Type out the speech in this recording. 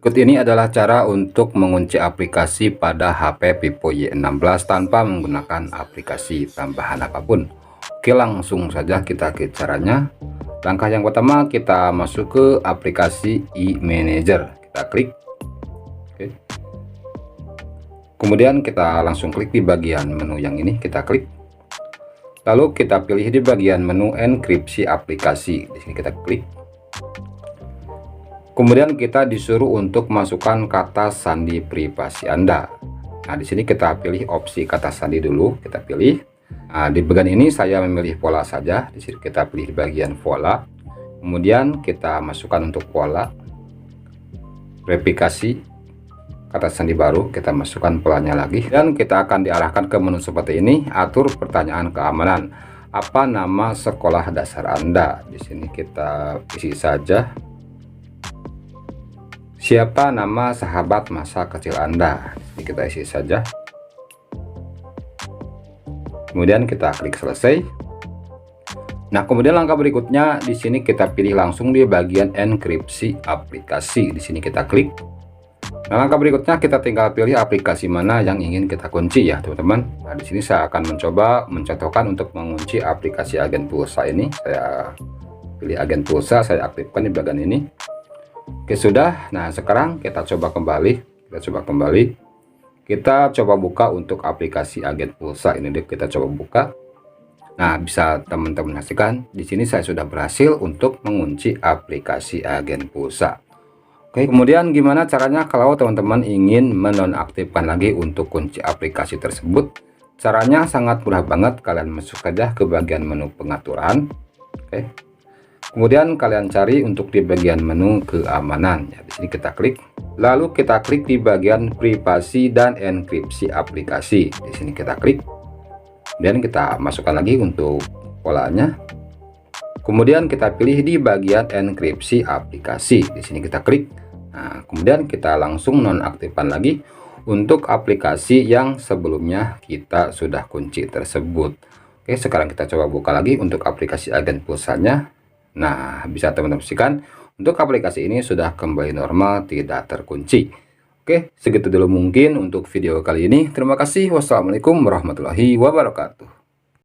Berikut ini adalah cara untuk mengunci aplikasi pada HP Vivo Y16 tanpa menggunakan aplikasi tambahan apapun. Oke, langsung saja kita ke caranya. Langkah yang pertama, kita masuk ke aplikasi e-manager, kita klik. Oke. Kemudian kita langsung klik di bagian menu yang ini, kita klik. Lalu kita pilih di bagian menu enkripsi aplikasi, di sini kita klik. Kemudian kita disuruh untuk masukkan kata sandi privasi Anda. Nah, di sini kita pilih opsi kata sandi dulu, kita pilih. Nah, di bagian ini saya memilih pola saja. Di sini kita pilih di bagian pola. Kemudian kita masukkan untuk pola. Replikasi kata sandi baru, kita masukkan polanya lagi. Dan kita akan diarahkan ke menu seperti ini, atur pertanyaan keamanan. Apa nama sekolah dasar Anda? Di sini kita isi saja. Siapa nama sahabat masa kecil Anda? Ini kita isi saja. Kemudian kita klik selesai. Nah, kemudian langkah berikutnya di sini kita pilih langsung di bagian enkripsi aplikasi. Di sini kita klik. Nah, langkah berikutnya kita tinggal pilih aplikasi mana yang ingin kita kunci ya, teman-teman. Nah, di sini saya akan mencoba mencontohkan untuk mengunci aplikasi agen pulsa ini. Saya pilih agen pulsa, saya aktifkan di bagian ini. Oke, sudah. Nah, sekarang kita coba kembali. Kita coba buka untuk aplikasi agen pulsa ini deh, kita coba buka. Nah, bisa teman-teman saksikan di sini saya sudah berhasil untuk mengunci aplikasi agen pulsa. Oke, kemudian gimana caranya kalau teman-teman ingin menonaktifkan lagi untuk kunci aplikasi tersebut? Caranya sangat mudah banget, kalian masuk saja ke bagian menu pengaturan. Oke. Kemudian kalian cari untuk di bagian menu keamanan. Ya, di sini kita klik. Lalu kita klik di bagian privasi dan enkripsi aplikasi. Di sini kita klik. Dan kita masukkan lagi untuk polanya. Kemudian kita pilih di bagian enkripsi aplikasi. Di sini kita klik. Nah, kemudian kita langsung nonaktifkan lagi untuk aplikasi yang sebelumnya kita sudah kunci tersebut. Oke, sekarang kita coba buka lagi untuk aplikasi agen pulsanya. Nah, bisa teman-teman saksikan untuk aplikasi ini sudah kembali normal, tidak terkunci. Oke, segitu dulu mungkin untuk video kali ini. Terima kasih. Wassalamualaikum warahmatullahi wabarakatuh.